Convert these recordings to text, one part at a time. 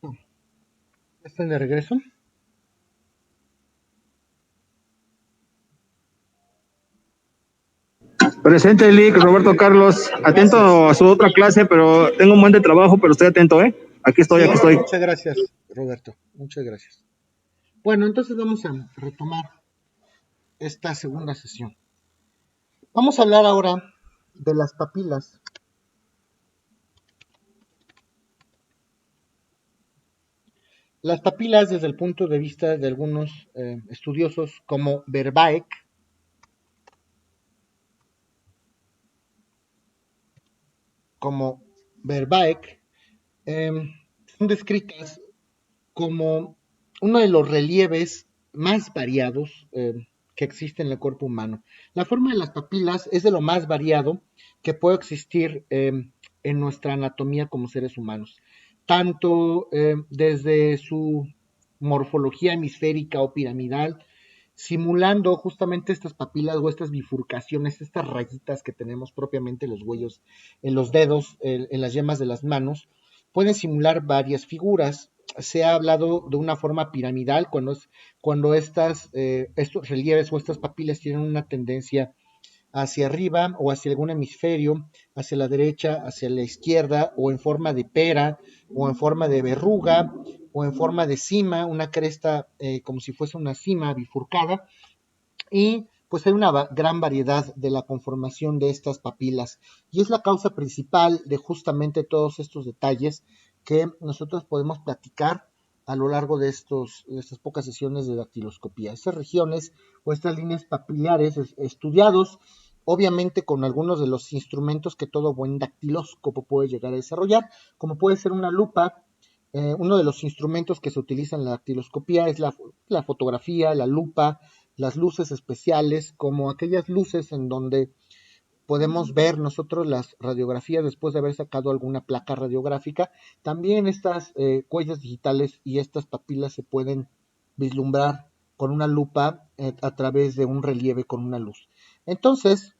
¿Ya están de regreso? Presente, Lick, Roberto Carlos. Gracias. Atento a su otra clase, pero tengo un buen de trabajo, pero estoy atento, ¿eh? Aquí estoy, aquí Sí, estoy. muchas gracias, Roberto. Muchas gracias. Bueno, entonces vamos a retomar esta segunda sesión. Vamos a hablar ahora de las papilas. Las papilas desde el punto de vista de algunos estudiosos como Verbaek, eh, son descritas como uno de los relieves más variados que existe en el cuerpo humano. La forma de las papilas es de lo más variado que puede existir en nuestra anatomía como seres humanos, tanto desde su morfología hemisférica o piramidal, simulando justamente estas papilas o estas bifurcaciones, estas rayitas que tenemos propiamente en los huellos, en los dedos, en las yemas de las manos, pueden simular varias figuras. Se ha hablado de una forma piramidal cuando estos relieves o estas papilas tienen una tendencia hacia arriba o hacia algún hemisferio, hacia la derecha, hacia la izquierda, o en forma de pera, o en forma de verruga, o en forma de cima, una cresta como si fuese una cima bifurcada, y pues hay una gran variedad de la conformación de estas papilas y es la causa principal de justamente todos estos detalles que nosotros podemos platicar a lo largo de estas pocas sesiones de dactiloscopía. Estas regiones o estas líneas papilares estudiados obviamente con algunos de los instrumentos que todo buen dactilóscopo puede llegar a desarrollar, como puede ser una lupa. Uno de los instrumentos que se utiliza en la dactiloscopía es la fotografía, la lupa, las luces especiales, como aquellas luces en donde podemos ver nosotros las radiografías después de haber sacado alguna placa radiográfica. También estas huellas digitales y estas papilas se pueden vislumbrar con una lupa a través de un relieve con una luz. Entonces,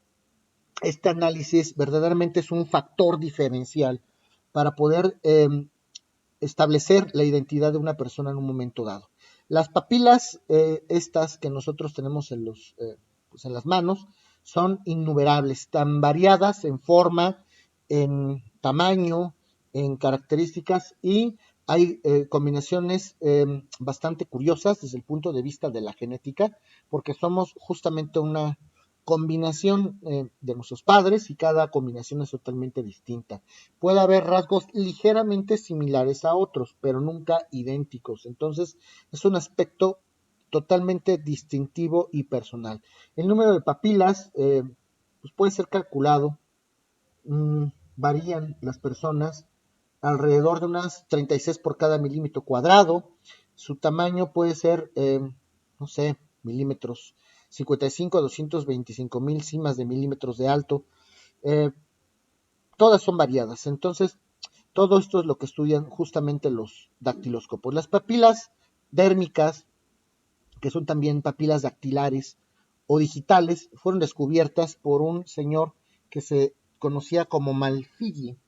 este análisis verdaderamente es un factor diferencial para poder establecer la identidad de una persona en un momento dado. Las papilas, estas que nosotros tenemos pues en las manos, son innumerables, tan variadas en forma, en tamaño, en características, y hay combinaciones bastante curiosas desde el punto de vista de la genética, porque somos justamente una combinación de nuestros padres y cada combinación es totalmente distinta. Puede haber rasgos ligeramente similares a otros, pero nunca idénticos. Entonces, es un aspecto totalmente distintivo y personal. El número de papilas pues puede ser calculado, mmm, varían las personas alrededor de unas 36 por cada milímetro cuadrado. Su tamaño puede ser, no sé, milímetros, 55 a 225 mil cimas de milímetros de alto. Eh, Todas son variadas. Entonces, todo esto es lo que estudian justamente los dactiloscopos. Las papilas dérmicas, que son también papilas dactilares o digitales, fueron descubiertas por un señor que se conocía como Malfigi.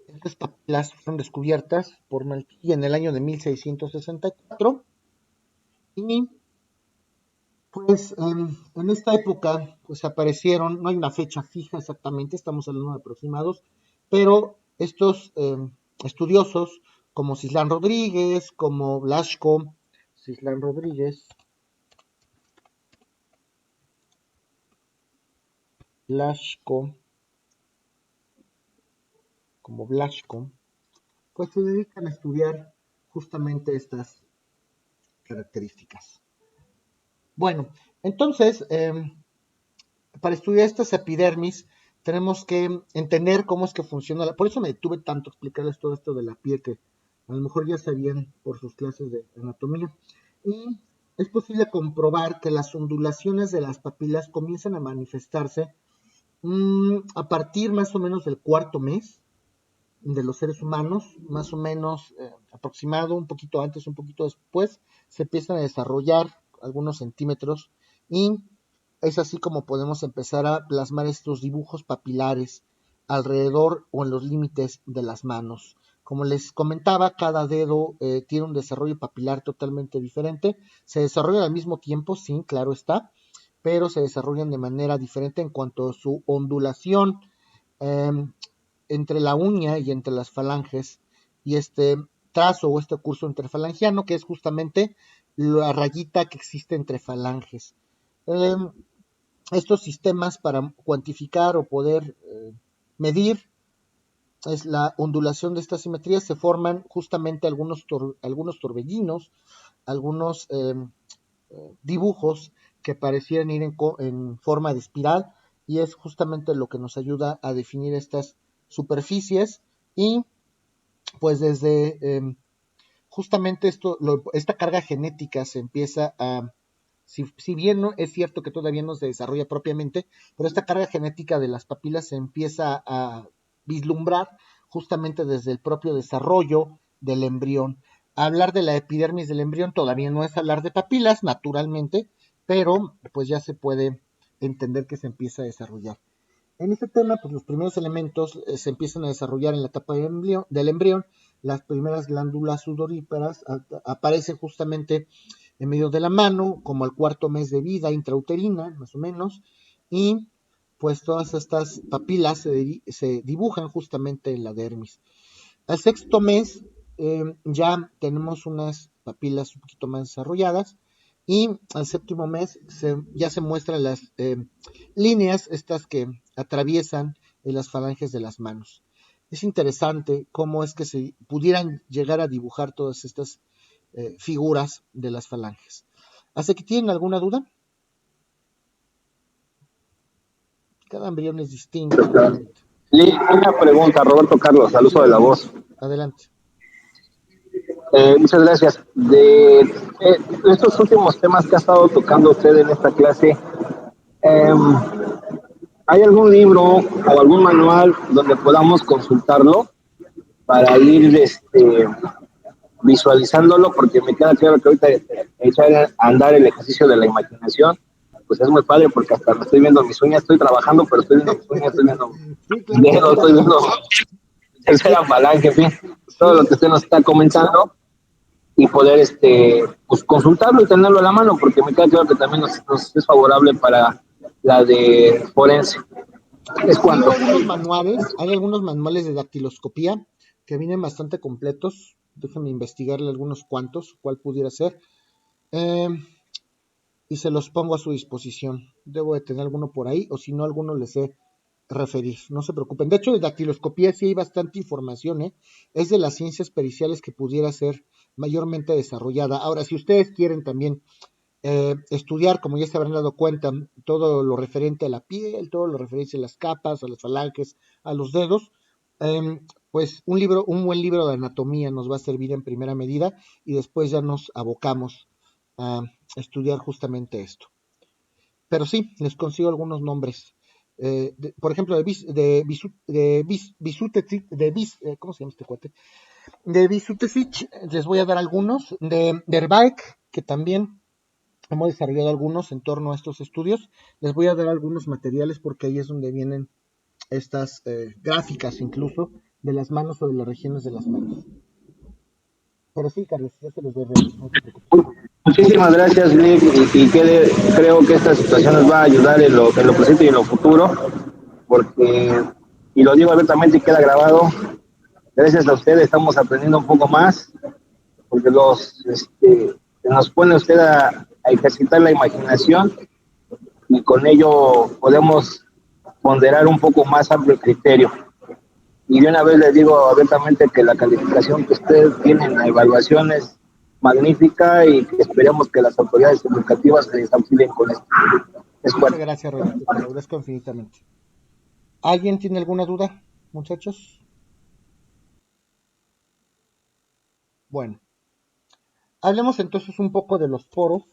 Estas papilas fueron descubiertas por Malfigi en el año de 1664 y pues en esta época pues aparecieron, no hay una fecha fija exactamente, estamos hablando de aproximados, pero estos estudiosos como Cislán Rodríguez, como Blasco, Cislán Rodríguez, Blasco, como Blasco, pues se dedican a estudiar justamente estas características. Bueno, entonces, para estudiar estas epidermis tenemos que entender cómo es que funciona. Por eso me detuve tanto a explicarles todo esto de la piel que a lo mejor ya sabían por sus clases de anatomía. Y es posible comprobar que las ondulaciones de las papilas comienzan a manifestarse a partir más o menos del cuarto mes de los seres humanos, más o menos aproximado, un poquito antes, un poquito después, se empiezan a desarrollar algunos centímetros y es así como podemos empezar a plasmar estos dibujos papilares alrededor o en los límites de las manos. Como les comentaba, cada dedo tiene un desarrollo papilar totalmente diferente. Se desarrollan al mismo tiempo, sí, claro está, pero se desarrollan de manera diferente en cuanto a su ondulación eh, entre la uña y entre las falanges y este trazo o este curso interfalangiano que es justamente la rayita que existe entre falanges. Eh, Estos sistemas para cuantificar o poder medir es la ondulación de estas simetrías, se forman justamente algunos torbellinos, algunos dibujos que parecieran ir en forma de espiral y es justamente lo que nos ayuda a definir estas superficies y pues desde justamente esta carga genética se empieza a, si bien no, es cierto que todavía no se desarrolla propiamente, pero esta carga genética de las papilas se empieza a vislumbrar justamente desde el propio desarrollo del embrión. Hablar de la epidermis del embrión todavía no es hablar de papilas, naturalmente, pero pues ya se puede entender que se empieza a desarrollar. En este tema, pues los primeros elementos se empiezan a desarrollar en la etapa del embrión. Las primeras glándulas sudoríparas aparecen justamente en medio de la mano, como al cuarto mes de vida intrauterina, más o menos, y pues todas estas papilas se dibujan justamente en la dermis. Al sexto mes ya tenemos unas papilas un poquito más desarrolladas y al séptimo mes ya se muestran las líneas estas que atraviesan en las falanges de las manos. Es interesante cómo es que se pudieran llegar a dibujar todas estas figuras de las falanges. ¿Hasta que tienen alguna duda? Cada embrión es distinto, obviamente. Y una pregunta, Roberto Carlos, al uso de la voz. Adelante. Muchas gracias. De estos últimos temas que ha estado tocando usted en esta clase, eh, ¿hay algún libro o algún manual donde podamos consultarlo para ir visualizándolo? Porque me queda claro que ahorita echar a andar el ejercicio de la imaginación, pues es muy padre porque hasta me estoy viendo mis uñas, estoy trabajando, pero estoy viendo mis uñas, estoy viendo Sí, mis claro, dedos, estoy viendo tercera sí, palanca, en fin, todo lo sí, que usted nos está comentando y poder pues consultarlo y tenerlo a la mano, porque me queda claro que también nos es favorable para la de forense. Es sí, cuanto. hay algunos manuales de dactiloscopía que vienen bastante completos. Déjenme investigarle algunos cuantos, cuál pudiera ser. Eh, y se los pongo a su disposición. Debo de tener alguno por ahí, o si no, alguno les sé referir. No se preocupen. De hecho, de dactiloscopía sí hay bastante información, ¿eh? Es de las ciencias periciales que pudiera ser mayormente desarrollada. Ahora, si ustedes quieren también estudiar, como ya se habrán dado cuenta, todo lo referente a la piel, todo lo referente a las capas, a las falanges, a los dedos, pues un buen libro de anatomía nos va a servir en primera medida y después ya nos abocamos a estudiar justamente esto. Pero sí, les consigo algunos nombres. Por ejemplo, ¿cómo se llama este cuate? De Bisutevich les voy a dar algunos. De Verbaek, que también hemos desarrollado algunos en torno a estos estudios. Les voy a dar algunos materiales porque ahí es donde vienen estas gráficas incluso de las manos o de las regiones de las manos. Pero sí, Carlos, ya se los doy, no te preocupes. Muchísimas gracias, Nick, creo que esta situación nos va a ayudar en lo presente y en lo futuro, porque, y lo digo abiertamente y queda grabado, gracias a ustedes estamos aprendiendo un poco más, porque nos pone usted a ejercitar la imaginación y con ello podemos ponderar un poco más amplio el criterio. Y de una vez les digo abiertamente que la calificación que ustedes tienen en la evaluación es magnífica y que esperemos que las autoridades educativas les auxilien con esto. Es Muchas cuanto. gracias, Roberto, te lo agradezco infinitamente. ¿Alguien tiene alguna duda, muchachos? Bueno, hablemos entonces un poco de los poros.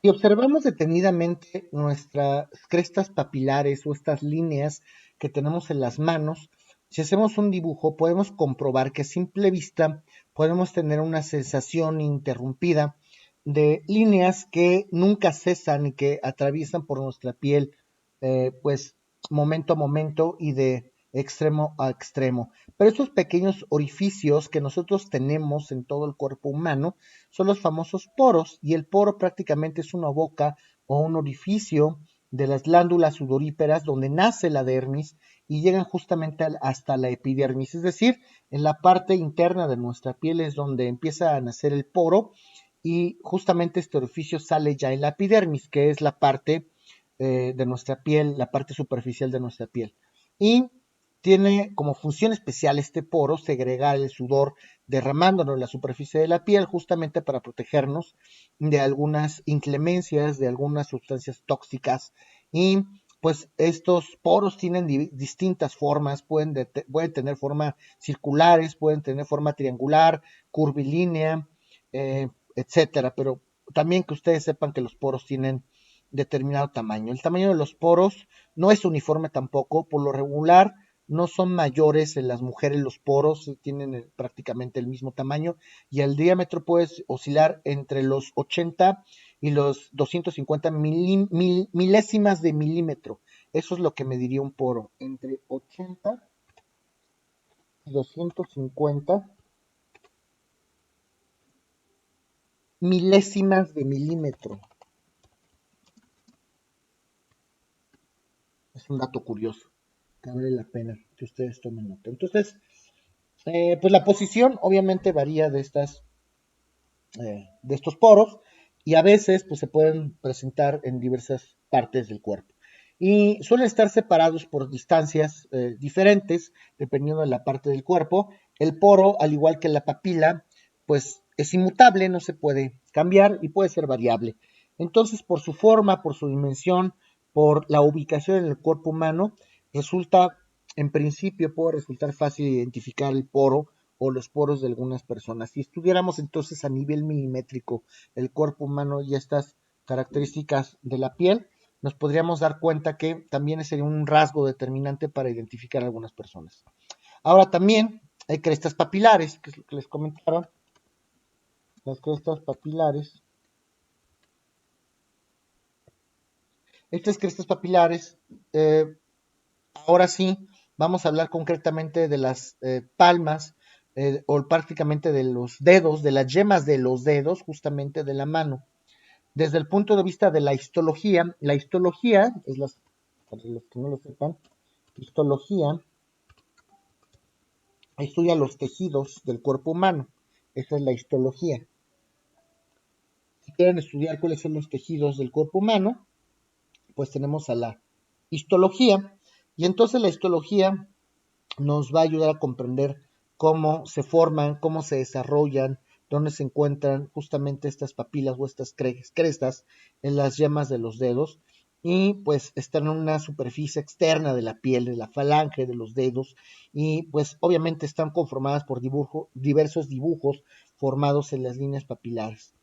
Si observamos detenidamente nuestras crestas papilares o estas líneas que tenemos en las manos, si hacemos un dibujo podemos comprobar que a simple vista podemos tener una sensación interrumpida de líneas que nunca cesan y que atraviesan por nuestra piel, pues momento a momento y de extremo a extremo. Pero estos pequeños orificios que nosotros tenemos en todo el cuerpo humano son los famosos poros, y el poro prácticamente es una boca o un orificio de las glándulas sudoríparas donde nace la dermis y llegan justamente hasta la epidermis, es decir, en la parte interna de nuestra piel es donde empieza a nacer el poro, y justamente este orificio sale ya en la epidermis, que es la parte de nuestra piel, la parte superficial de nuestra piel. Y tiene como función especial este poro segregar el sudor derramándolo en la superficie de la piel justamente para protegernos de algunas inclemencias, de algunas sustancias tóxicas. Y pues estos poros tienen distintas formas, pueden tener forma circulares, pueden tener forma triangular, curvilínea, etcétera, pero también que ustedes sepan que los poros tienen determinado tamaño. El tamaño de los poros no es uniforme tampoco, por lo regular no son mayores en las mujeres, los poros tienen prácticamente el mismo tamaño y el diámetro puede oscilar entre los 80 y los 250 milésimas de milímetro. Eso es lo que mediría un poro, entre 80 y 250 milésimas de milímetro. Es un dato curioso que vale la pena que ustedes tomen nota. Entonces, pues la posición obviamente varía de estos poros, y a veces pues se pueden presentar en diversas partes del cuerpo. Y suelen estar separados por distancias diferentes dependiendo de la parte del cuerpo. El poro, al igual que la papila, pues es inmutable, no se puede cambiar y puede ser variable. Entonces, por su forma, por su dimensión, por la ubicación en el cuerpo humano, resulta, en principio, puede resultar fácil identificar el poro o los poros de algunas personas. Si estudiáramos entonces a nivel milimétrico el cuerpo humano y estas características de la piel, nos podríamos dar cuenta que también sería un rasgo determinante para identificar a algunas personas. Ahora también hay crestas papilares, que es lo que les comentaron. Las crestas papilares. Estas crestas papilares, ahora sí, vamos a hablar concretamente de las palmas o prácticamente de los dedos, de las yemas de los dedos, justamente de la mano. Desde el punto de vista de la histología es para los que no lo sepan, histología estudia los tejidos del cuerpo humano. Esa es la histología. Si quieren estudiar cuáles son los tejidos del cuerpo humano, pues tenemos a la histología. Y entonces la histología nos va a ayudar a comprender cómo se forman, cómo se desarrollan, dónde se encuentran justamente estas papilas o estas crestas en las yemas de los dedos, y pues están en una superficie externa de la piel, de la falange, de los dedos, y pues obviamente están conformadas por diversos dibujos formados en las líneas papilares.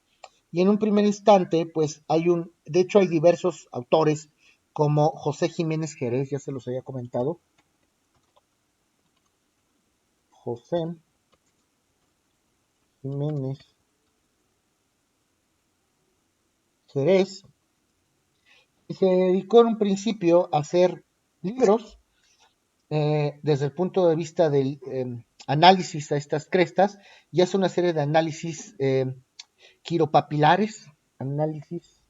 Y en un primer instante, pues de hecho hay diversos autores como José Jiménez Jerez, ya se los había comentado, José Jiménez Jerez, y se dedicó en un principio a hacer libros desde el punto de vista del análisis a estas crestas, y hace una serie de análisis quiropapilares, análisis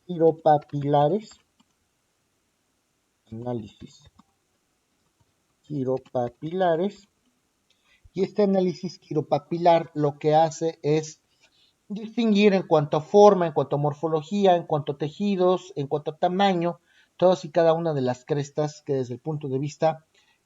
quiropapilares, análisis quiropapilares, y este análisis quiropapilar lo que hace es distinguir en cuanto a forma, en cuanto a morfología, en cuanto a tejidos, en cuanto a tamaño, todas y cada una de las crestas que desde el punto de vista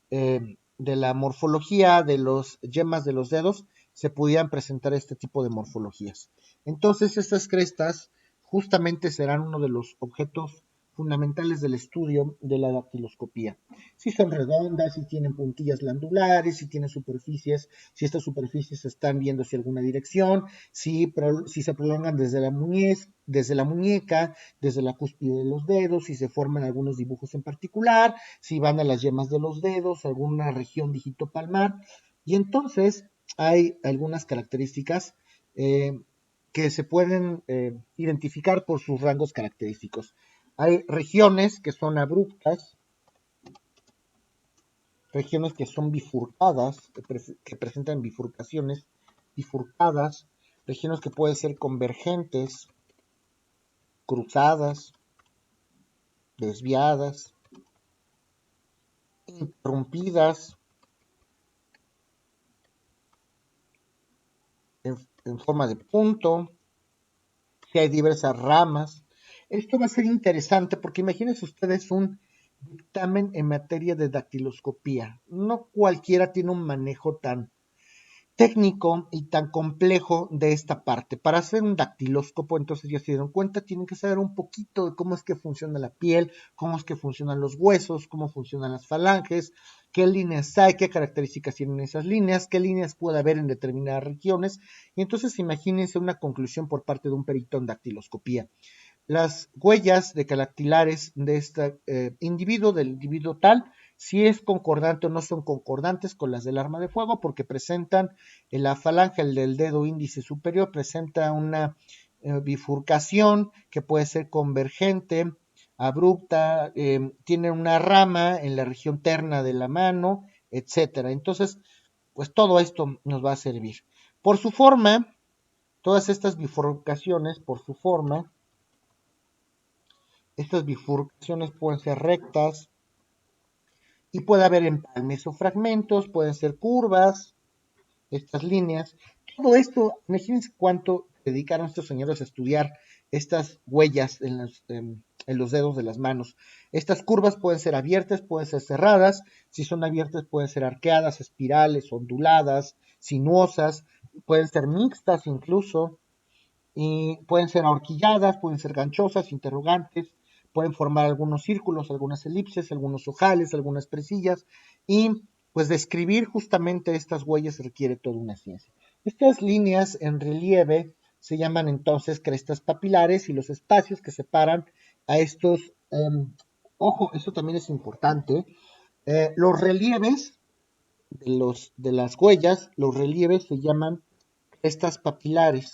de la morfología de los yemas de los dedos se pudieran presentar este tipo de morfologías. Entonces estas crestas justamente serán uno de los objetos fundamentales del estudio de la dactiloscopía. Si son redondas, si tienen puntillas glandulares, si tienen superficies, si estas superficies están viendo hacia alguna dirección, si se prolongan desde la muñeca, desde la cúspide de los dedos, si se forman algunos dibujos en particular, si van a las yemas de los dedos, alguna región digitopalmar. Y entonces hay algunas características que se pueden identificar por sus rangos característicos. Hay regiones que son abruptas, regiones que son bifurcadas, que presentan bifurcaciones bifurcadas, regiones que pueden ser convergentes, cruzadas, desviadas, interrumpidas, en forma de punto, si hay diversas ramas. Esto va a ser interesante porque imagínense ustedes un dictamen en materia de dactiloscopía. No cualquiera tiene un manejo tan técnico y tan complejo de esta parte. Para hacer un dactiloscopo, entonces ya se dieron cuenta, tienen que saber un poquito de cómo es que funciona la piel, cómo es que funcionan los huesos, cómo funcionan las falanges, qué líneas hay, qué características tienen esas líneas, qué líneas puede haber en determinadas regiones. Y entonces imagínense una conclusión por parte de un perito en dactiloscopía. Las huellas decalactilares de este individuo, del individuo tal, si es concordante o no son concordantes con las del arma de fuego, porque presentan en la falange del dedo índice superior, presenta una bifurcación que puede ser convergente, abrupta, tiene una rama en la región terna de la mano, etcétera. Entonces, pues todo esto nos va a servir. Por su forma, todas estas bifurcaciones, por su forma, estas bifurcaciones pueden ser rectas y puede haber empalmes o fragmentos, pueden ser curvas, estas líneas. Todo esto, imagínense cuánto dedicaron estos señores a estudiar estas huellas en los dedos de las manos. Estas curvas pueden ser abiertas, pueden ser cerradas. Si son abiertas, pueden ser arqueadas, espirales, onduladas, sinuosas, pueden ser mixtas incluso, y pueden ser ahorquilladas, pueden ser ganchosas, interrogantes, pueden formar algunos círculos, algunas elipses, algunos ojales, algunas presillas, y pues describir justamente estas huellas requiere toda una ciencia. Estas líneas en relieve se llaman entonces crestas papilares y los espacios que separan a estos, ojo, eso también es importante, los relieves de las huellas, los relieves se llaman crestas papilares.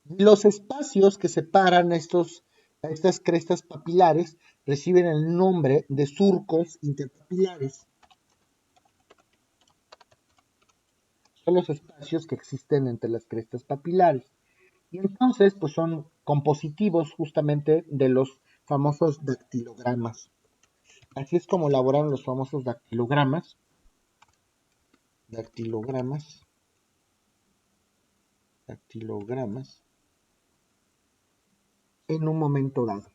Los espacios que separan estas crestas papilares reciben el nombre de surcos interpapilares. Son los espacios que existen entre las crestas papilares. Y entonces, pues son compositivos justamente de los famosos dactilogramas. Así es como elaboraron los famosos dactilogramas. Dactilogramas. Dactilogramas. En un momento dado.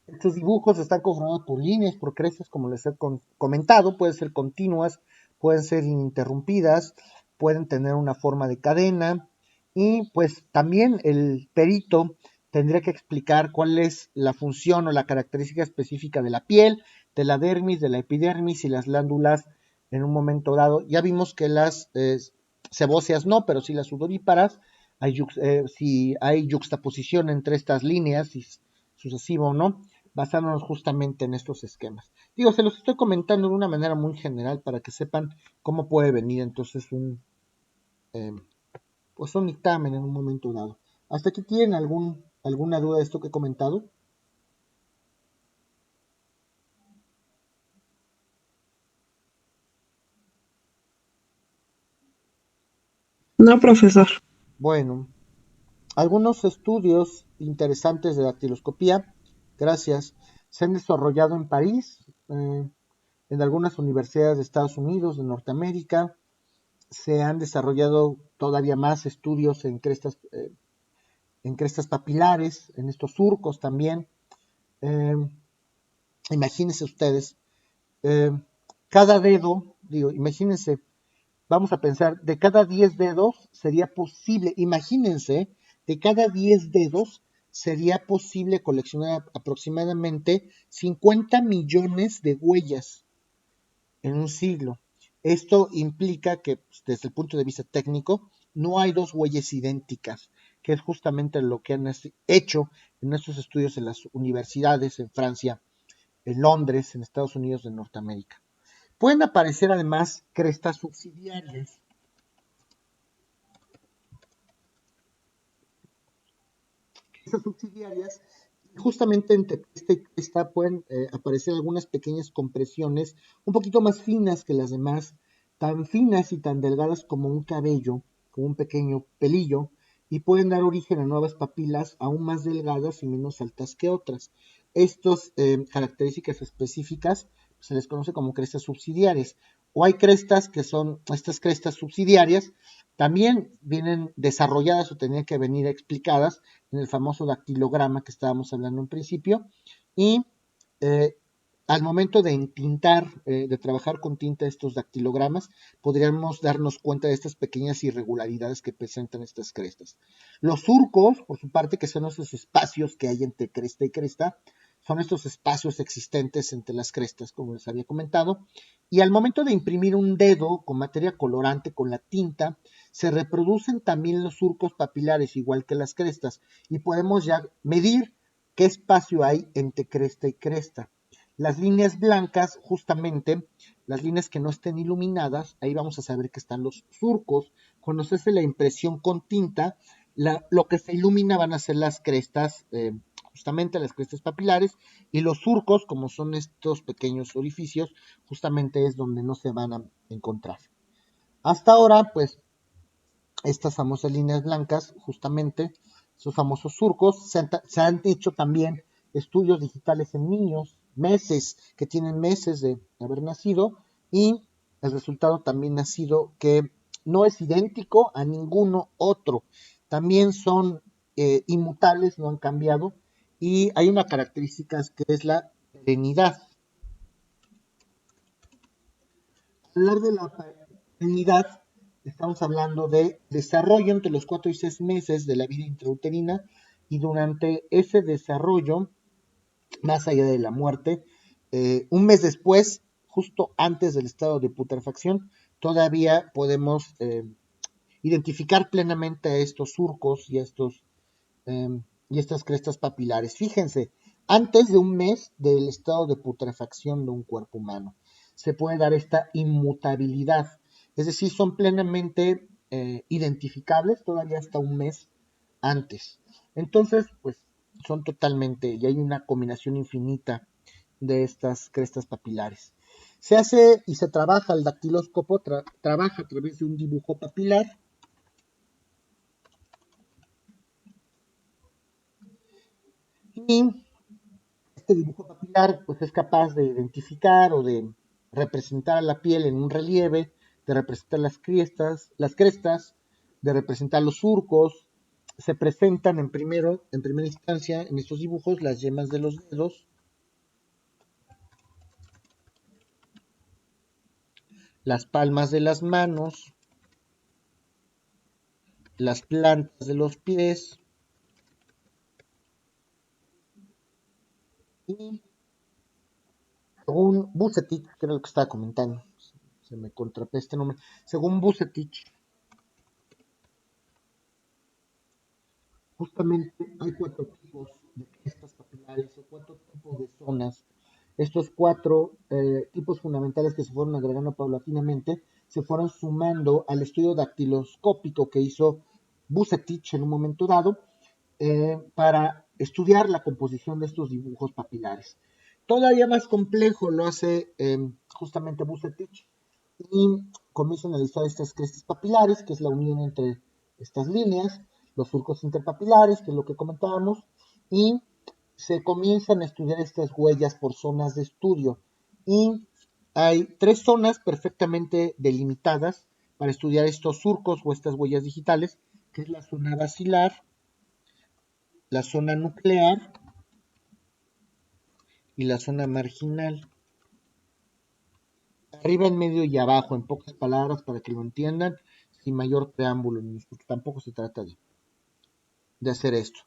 Estos dibujos están conformados por líneas, por crestas, como les he comentado, pueden ser continuas, pueden ser ininterrumpidas, pueden tener una forma de cadena y pues también el perito tendría que explicar cuál es la función o la característica específica de la piel, de la dermis, de la epidermis y las glándulas en un momento dado. Ya vimos que las sebóceas no, pero sí las sudoríparas, si hay yuxtaposición entre estas líneas, si sucesivo o no, basándonos justamente en estos esquemas. Digo, se los estoy comentando de una manera muy general para que sepan cómo puede venir entonces eh, un dictamen en un momento dado. ¿Hasta aquí tienen alguna duda de esto que he comentado? No, profesor. Bueno, algunos estudios interesantes de dactiloscopía, gracias, se han desarrollado en París, en algunas universidades de Estados Unidos, de Norteamérica. Se han desarrollado todavía más estudios en crestas papilares, en estos surcos también. Eh, Imagínense ustedes, eh, cada dedo, digo, imagínense, vamos a pensar, de cada 10 dedos sería posible, imagínense, de cada 10 dedos sería posible coleccionar aproximadamente 50 millones de huellas en un siglo. Esto implica que, pues, desde el punto de vista técnico, no hay dos huellas idénticas, que es justamente lo que han hecho en estos estudios en las universidades en Francia, en Londres, en Estados Unidos de Norteamérica. Pueden aparecer además crestas subsidiarias. Estas subsidiarias, justamente entre cresta y cresta pueden aparecer algunas pequeñas compresiones un poquito más finas que las demás, tan finas y tan delgadas como un cabello, como un pequeño pelillo, y pueden dar origen a nuevas papilas aún más delgadas y menos altas que otras. Estas características específicas se les conoce como crestas subsidiarias. O hay crestas que son estas crestas subsidiarias, también vienen desarrolladas o tenían que venir explicadas en el famoso dactilograma que estábamos hablando en principio, y eh, al momento de entintar, de trabajar con tinta estos dactilogramas, podríamos darnos cuenta de estas pequeñas irregularidades que presentan estas crestas. Los surcos, por su parte, que son esos espacios que hay entre cresta y cresta, son estos espacios existentes entre las crestas, como les había comentado, y al momento de imprimir un dedo con materia colorante, con la tinta, se reproducen también los surcos papilares, igual que las crestas, y podemos ya medir qué espacio hay entre cresta y cresta. Las líneas blancas, justamente, las líneas que no estén iluminadas, ahí vamos a saber que están los surcos. Cuando se hace la impresión con tinta, lo que se ilumina van a ser las crestas, justamente las crestas papilares, y los surcos, como son estos pequeños orificios, justamente es donde no se van a encontrar. Hasta ahora, pues, estas famosas líneas blancas, justamente, esos famosos surcos, se han hecho también estudios digitales en niños, que tienen meses de haber nacido, y el resultado también ha sido que no es idéntico a ninguno otro. También son inmutables, no han cambiado, y hay una característica que es la perenidad. Hablar de la paternidad, estamos hablando de desarrollo entre los 4 y 6 meses de la vida intrauterina, y durante ese desarrollo, más allá de la muerte, un mes después, justo antes del estado de putrefacción, todavía podemos identificar plenamente a estos surcos y estas crestas papilares. Fíjense, antes de un mes del estado de putrefacción de un cuerpo humano, se puede dar esta inmutabilidad, es decir, son plenamente identificables todavía hasta un mes antes. Entonces, pues son totalmente, y hay una combinación infinita de estas crestas papilares. Se hace y se trabaja el dactiloscopio, trabaja a través de un dibujo papilar. Y este dibujo papilar pues es capaz de identificar o de representar a la piel en un relieve, de representar las crestas, de representar los surcos. Se presentan en primera instancia en estos dibujos las yemas de los dedos, las palmas de las manos, las plantas de los pies y según Bucetich, que era lo que estaba comentando, se me contrapé este nombre, según Bucetich, justamente hay 4 tipos de crestas papilares o 4 tipos de zonas. Estos 4 tipos fundamentales que se fueron agregando paulatinamente se fueron sumando al estudio dactiloscópico que hizo Bucetich en un momento dado para estudiar la composición de estos dibujos papilares. Todavía más complejo lo hace justamente Bucetich y comienza a analizar estas crestas papilares, que es la unión entre estas líneas, los surcos interpapilares, que es lo que comentábamos, y se comienzan a estudiar estas huellas por zonas de estudio. Y hay 3 zonas perfectamente delimitadas para estudiar estos surcos o estas huellas digitales, que es la zona basilar, la zona nuclear y la zona marginal. Arriba, en medio y abajo, en pocas palabras, para que lo entiendan, sin mayor preámbulo, porque tampoco se trata de hacer esto.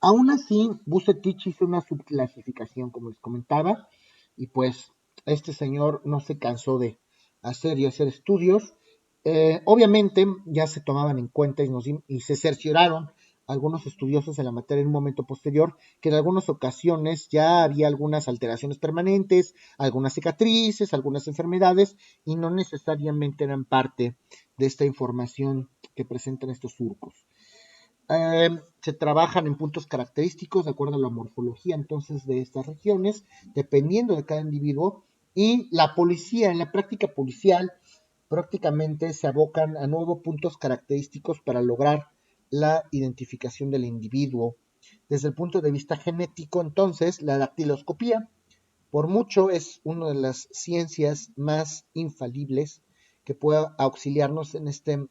Aún así, Bucetich hizo una subclasificación, como les comentaba, y pues este señor no se cansó de hacer y hacer estudios. Obviamente ya se tomaban en cuenta y se cercioraron algunos estudiosos en la materia en un momento posterior, que en algunas ocasiones ya había algunas alteraciones permanentes, algunas cicatrices, algunas enfermedades, y no necesariamente eran parte de esta información que presentan estos surcos. Se trabajan en puntos característicos de acuerdo a la morfología entonces de estas regiones, dependiendo de cada individuo, y la policía, en la práctica policial, prácticamente se abocan a nuevos puntos característicos para lograr la identificación del individuo. Desde el punto de vista genético, entonces, la dactiloscopía, por mucho, es una de las ciencias más infalibles que pueda auxiliarnos en este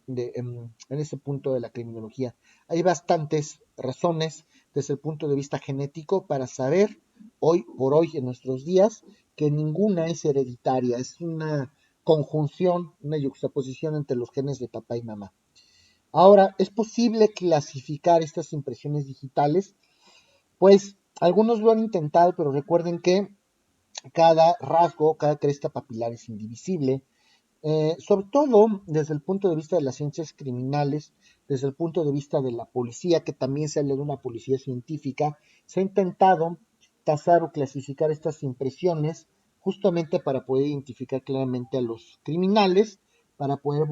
punto de la criminología. Hay bastantes razones desde el punto de vista genético para saber hoy por hoy en nuestros días que ninguna es hereditaria, es una conjunción, una yuxtaposición entre los genes de papá y mamá. Ahora, ¿es posible clasificar estas impresiones digitales? Pues algunos lo han intentado, pero recuerden que cada rasgo, cada cresta papilar es indivisible, sobre todo desde el punto de vista de las ciencias criminales, desde el punto de vista de la policía, que también se habla de una policía científica, se ha intentado tasar o clasificar estas impresiones justamente para poder identificar claramente a los criminales, para poder,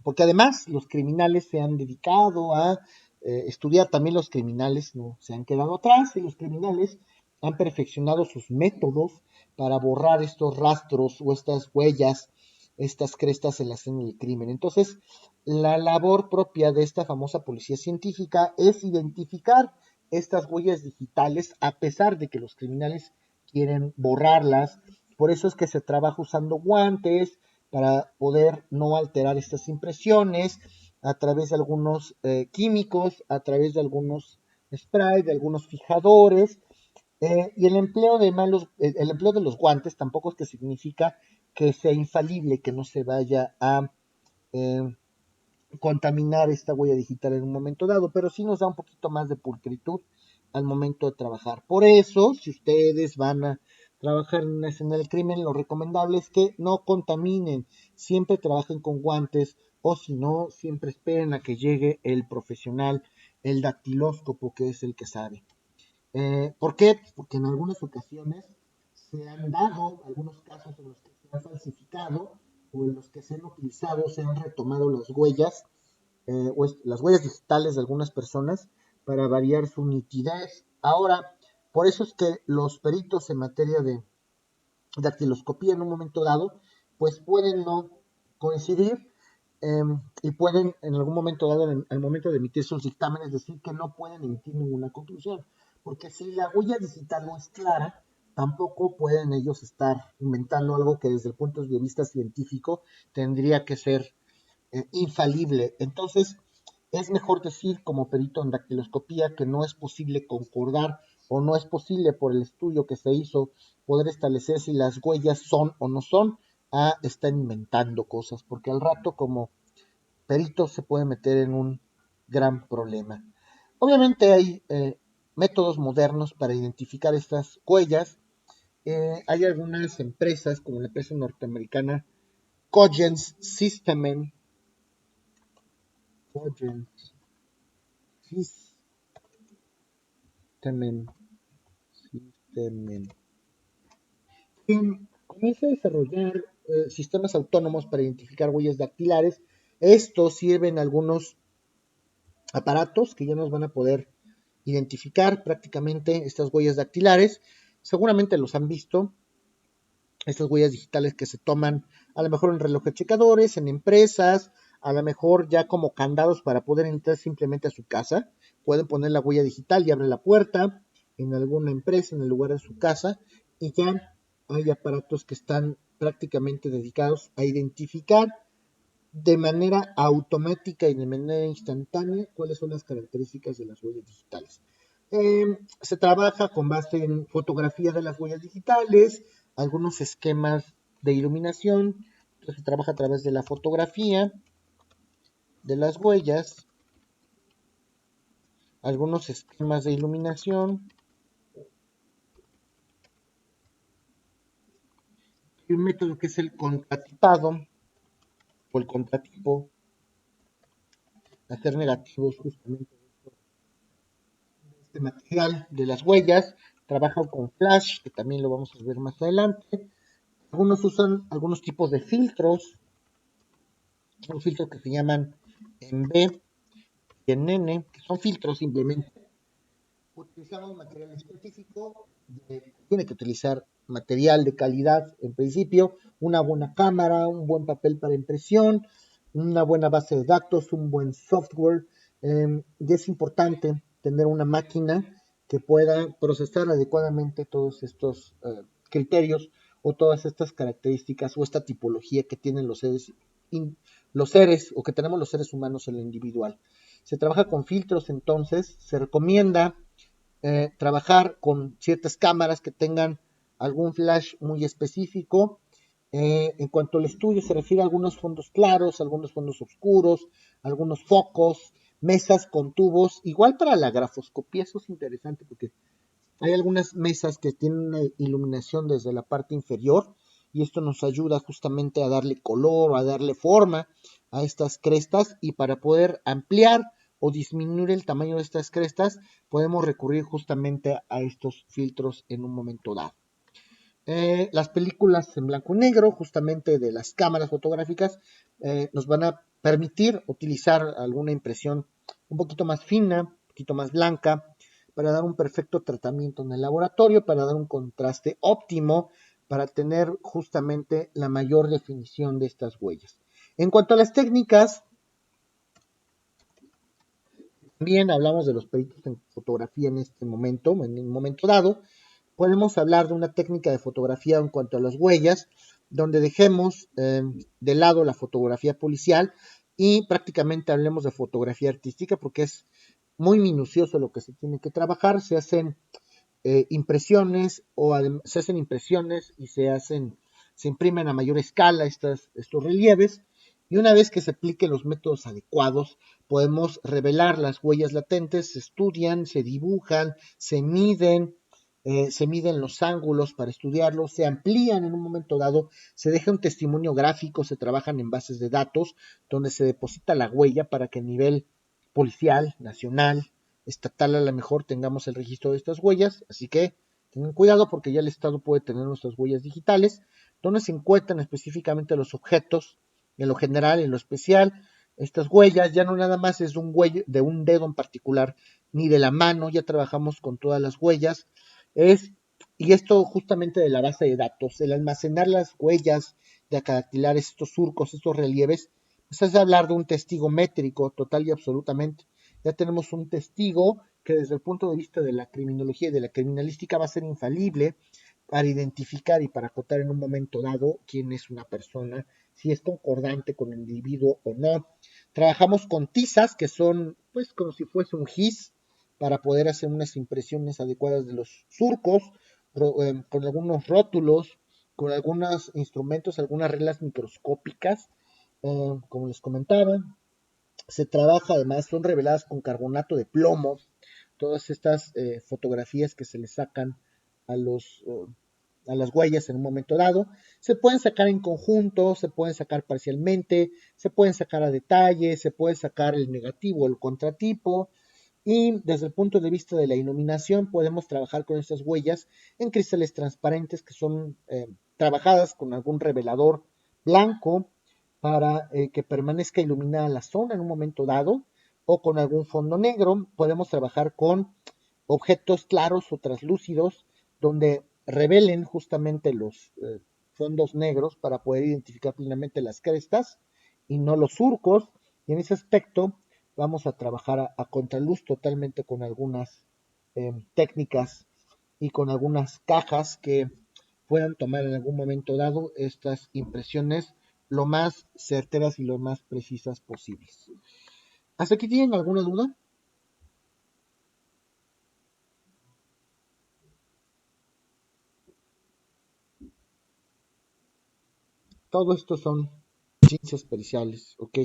porque además los criminales se han dedicado a estudiar también los criminales, no se han quedado atrás y los criminales han perfeccionado sus métodos para borrar estos rastros o estas huellas, estas crestas en la escena del crimen. Entonces, la labor propia de esta famosa policía científica es identificar estas huellas digitales a pesar de que los criminales quieren borrarlas. Por eso es que se trabaja usando guantes para poder no alterar estas impresiones a través de algunos químicos, a través de algunos sprays, de algunos fijadores, y el empleo de los guantes tampoco es que significa que sea infalible, que no se vaya a eh, contaminar esta huella digital en un momento dado, pero sí nos da un poquito más de pulcritud al momento de trabajar. Por eso, si ustedes van a trabajar en una escena del crimen, lo recomendable es que no contaminen, siempre trabajen con guantes o si no, siempre esperen a que llegue el profesional, el dactilóscopo, que es el que sabe. ¿Por qué? Porque en algunas ocasiones se han dado algunos casos en los que se han falsificado o en los que se han utilizado, se han retomado las huellas, las huellas digitales de algunas personas para variar su nitidez. Ahora, por eso es que los peritos en materia de dactiloscopía en un momento dado, pues pueden no coincidir y pueden en algún momento dado, al momento de emitir sus dictámenes, decir que no pueden emitir ninguna conclusión, porque si la huella digital no es clara, tampoco pueden ellos estar inventando algo que desde el punto de vista científico tendría que ser infalible. Entonces, es mejor decir como perito en dactiloscopía que no es posible concordar o no es posible por el estudio que se hizo poder establecer si las huellas son o no son, a están inventando cosas, porque al rato como perito se puede meter en un gran problema. Obviamente hay métodos modernos para identificar estas huellas. Hay algunas empresas, como la empresa norteamericana Cogent Systems, Cogent Systems, comienza a desarrollar sistemas autónomos para identificar huellas dactilares. Estos sirven algunos aparatos que ya nos van a poder identificar prácticamente estas huellas dactilares. Seguramente los han visto, estas huellas digitales que se toman a lo mejor en relojes checadores, en empresas, a lo mejor ya como candados para poder entrar simplemente a su casa. Pueden poner la huella digital y abre la puerta en alguna empresa, en el lugar de su casa, y ya hay aparatos que están prácticamente dedicados a identificar de manera automática y de manera instantánea cuáles son las características de las huellas digitales. Se trabaja con base en fotografía de las huellas digitales, algunos esquemas de iluminación, entonces se trabaja a través de la fotografía de las huellas, algunos esquemas de iluminación, y un método que es el contratipado o el contratipo, hacer negativos justamente este material de las huellas, trabajan con flash, que también lo vamos a ver más adelante. Algunos usan algunos tipos de filtros, un filtro que se llaman en B y en N, que son filtros simplemente. Utilizamos material específico, tiene que utilizar material de calidad en principio, una buena cámara, un buen papel para impresión, una buena base de datos, un buen software, y es importante tener una máquina que pueda procesar adecuadamente todos estos criterios o todas estas características o esta tipología que tienen los seres o que tenemos los seres humanos en lo individual. Se trabaja con filtros, entonces se recomienda trabajar con ciertas cámaras que tengan algún flash muy específico. En cuanto al estudio se refiere a algunos fondos claros, algunos fondos oscuros, algunos focos, mesas con tubos, igual para la grafoscopía. Eso es interesante porque hay algunas mesas que tienen una iluminación desde la parte inferior y esto nos ayuda justamente a darle color o a darle forma a estas crestas, y para poder ampliar o disminuir el tamaño de estas crestas podemos recurrir justamente a estos filtros en un momento dado. Las películas en blanco y negro, justamente de las cámaras fotográficas, nos van a permitir utilizar alguna impresión un poquito más fina, un poquito más blanca, para dar un perfecto tratamiento en el laboratorio, para dar un contraste óptimo, para tener justamente la mayor definición de estas huellas. En cuanto a las técnicas, también hablamos de los peritos en fotografía en este momento, en un momento dado. Podemos hablar de una técnica de fotografía en cuanto a las huellas, donde dejemos de lado la fotografía policial y prácticamente hablemos de fotografía artística, porque es muy minucioso lo que se tiene que trabajar. Se hacen impresiones se hacen impresiones y se imprimen a mayor escala estos relieves, y una vez que se apliquen los métodos adecuados podemos revelar las huellas latentes. Se estudian, se dibujan, se miden los ángulos para estudiarlos, se amplían en un momento dado, se deja un testimonio gráfico, se trabajan en bases de datos donde se deposita la huella para que a nivel policial, nacional, estatal, a lo mejor tengamos el registro de estas huellas. Así que tengan cuidado porque ya el Estado puede tener nuestras huellas digitales, donde se encuentran específicamente los objetos, en lo general, en lo especial. Estas huellas ya no nada más es de un dedo en particular, ni de la mano, ya trabajamos con todas las huellas. Y esto justamente de la base de datos, el almacenar las huellas dactilares, estos surcos, estos relieves, pues es hablar de un testigo métrico total y absolutamente. Ya tenemos un testigo que desde el punto de vista de la criminología y de la criminalística va a ser infalible para identificar y para acotar en un momento dado quién es una persona, si es concordante con el individuo o no. Trabajamos con tizas, que son pues como si fuese un gis, para poder hacer unas impresiones adecuadas de los surcos, con algunos rótulos, con algunos instrumentos, algunas reglas microscópicas, como les comentaba. Se trabaja además, son reveladas con carbonato de plomo, todas estas fotografías que se le sacan a a las huellas en un momento dado. Se pueden sacar en conjunto, se pueden sacar parcialmente, se pueden sacar a detalle, se puede sacar el negativo, el contratipo, y desde el punto de vista de la iluminación podemos trabajar con estas huellas en cristales transparentes que son trabajadas con algún revelador blanco para que permanezca iluminada la zona en un momento dado, o con algún fondo negro. Podemos trabajar con objetos claros o translúcidos donde revelen justamente los fondos negros para poder identificar plenamente las crestas y no los surcos, y en ese aspecto vamos a trabajar a contraluz totalmente con algunas técnicas y con algunas cajas que puedan tomar en algún momento dado estas impresiones lo más certeras y lo más precisas posibles. ¿Hasta aquí tienen alguna duda? Todo esto son ciencias periciales, ¿ok?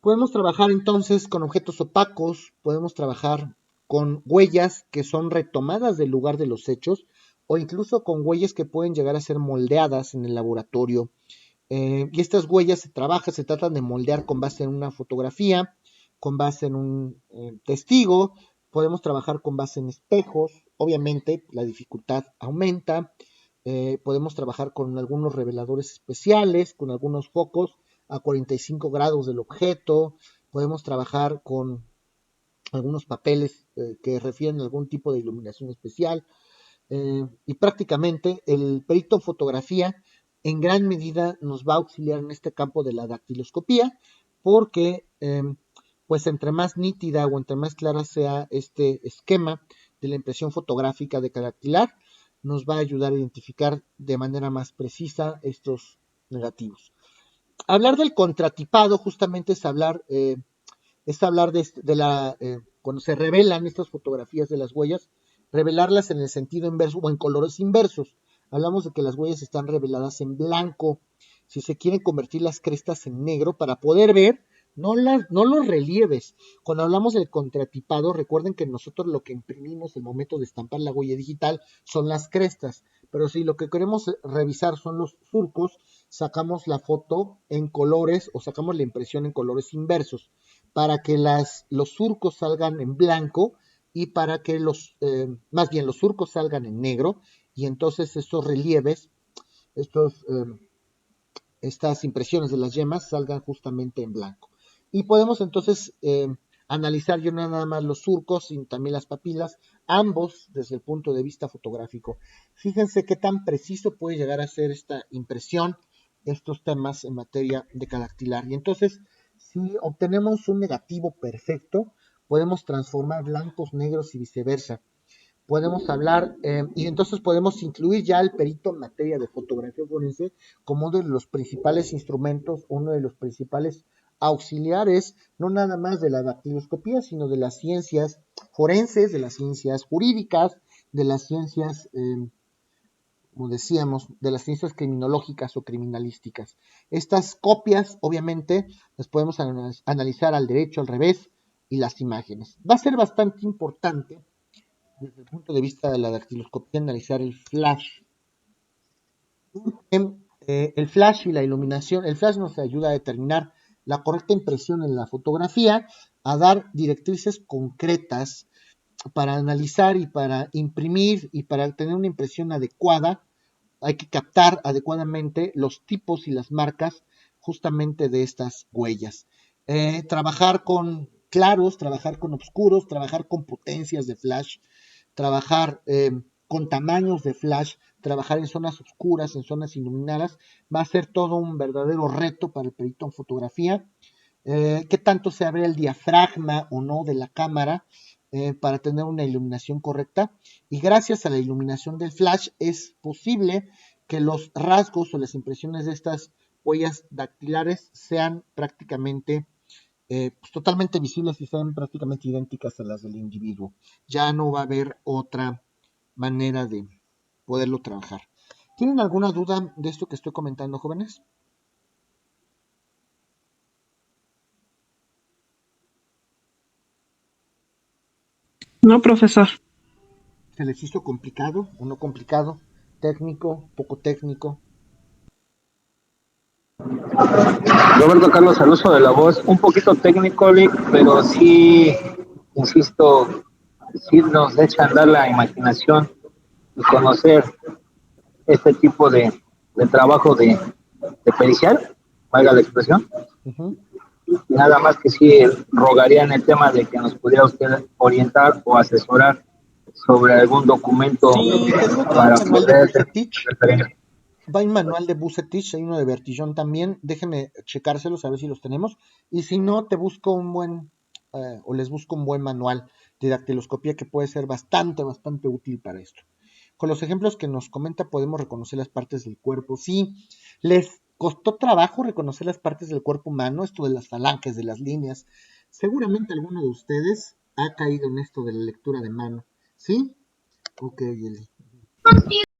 Podemos trabajar entonces con objetos opacos, podemos trabajar con huellas que son retomadas del lugar de los hechos, o incluso con huellas que pueden llegar a ser moldeadas en el laboratorio. Y estas huellas se tratan de moldear con base en una fotografía, con base en un testigo, podemos trabajar con base en espejos, obviamente la dificultad aumenta, podemos trabajar con algunos reveladores especiales, con algunos focos a 45 grados del objeto, podemos trabajar con algunos papeles que refieren a algún tipo de iluminación especial, y prácticamente el perito en fotografía en gran medida nos va a auxiliar en este campo de la dactiloscopía, porque pues entre más nítida o entre más clara sea este esquema de la impresión fotográfica de dactilar, nos va a ayudar a identificar de manera más precisa estos negativos. Hablar del contratipado justamente es hablar cuando se revelan estas fotografías de las huellas, revelarlas en el sentido inverso o en colores inversos. Hablamos de que las huellas están reveladas en blanco, si se quieren convertir las crestas en negro para poder ver, no los relieves. Cuando hablamos del contratipado, recuerden que nosotros lo que imprimimos el momento de estampar la huella digital son las crestas, pero si lo que queremos revisar son los surcos, sacamos la foto en colores o sacamos la impresión en colores inversos para que los surcos salgan en blanco y para que más bien los surcos salgan en negro, y entonces estos relieves, estas impresiones de las yemas salgan justamente en blanco. Y podemos entonces analizar ya no nada más los surcos, sino también las papilas, ambos desde el punto de vista fotográfico. Fíjense qué tan preciso puede llegar a ser esta impresión, estos temas en materia de cadactilar. Y entonces, si obtenemos un negativo perfecto, podemos transformar blancos, negros y viceversa. Podemos hablar, y entonces podemos incluir ya al perito en materia de fotografía forense como uno de los principales instrumentos, uno de los principales auxiliares, no nada más de la dactiloscopía, sino de las ciencias forenses, de las ciencias jurídicas, de las ciencias, como decíamos, de las ciencias criminológicas o criminalísticas. Estas copias, obviamente, las podemos analizar al derecho, al revés, y las imágenes. Va a ser bastante importante desde el punto de vista de la dactiloscopía analizar el flash. El flash y la iluminación, el flash nos ayuda a determinar la correcta impresión en la fotografía, a dar directrices concretas para analizar y para imprimir y para tener una impresión adecuada. Hay que captar adecuadamente los tipos y las marcas justamente de estas huellas. Trabajar con claros, trabajar con oscuros, trabajar con potencias de flash, trabajar con tamaños de flash, trabajar en zonas oscuras, en zonas iluminadas, va a ser todo un verdadero reto para el perito en fotografía. Qué tanto se abre el diafragma o no de la cámara para tener una iluminación correcta, y gracias a la iluminación del flash es posible que los rasgos o las impresiones de estas huellas dactilares sean prácticamente pues totalmente visibles y sean prácticamente idénticas a las del individuo. Ya no va a haber otra manera de poderlo trabajar. ¿Tienen alguna duda de esto que estoy comentando, jóvenes? No, profesor. ¿Se les hizo complicado o no complicado? ¿Técnico? ¿Poco técnico? Roberto Carlos al uso de la voz, un poquito técnico, Lick, pero sí, insisto, sí nos echa a andar la imaginación y conocer este tipo de trabajo de pericial, valga la expresión. Uh-huh. Nada más que sí rogaría en el tema de que nos pudiera usted orientar o asesorar sobre algún documento Sí, te digo que hay un para manual de poder hacer Bucetich. referencia. Va un manual de Bucetich, hay uno de Bertillon también. Déjenme checárselos a ver si los tenemos. Y si no, te busco un buen, o les busco un buen manual de dactiloscopía que puede ser bastante, bastante útil para esto. Con los ejemplos que nos comenta podemos reconocer las partes del cuerpo. Sí, les costó trabajo reconocer las partes del cuerpo humano, esto de las falanges, de las líneas. Seguramente alguno de ustedes ha caído en esto de la lectura de mano. ¿Sí? Ok, Eli.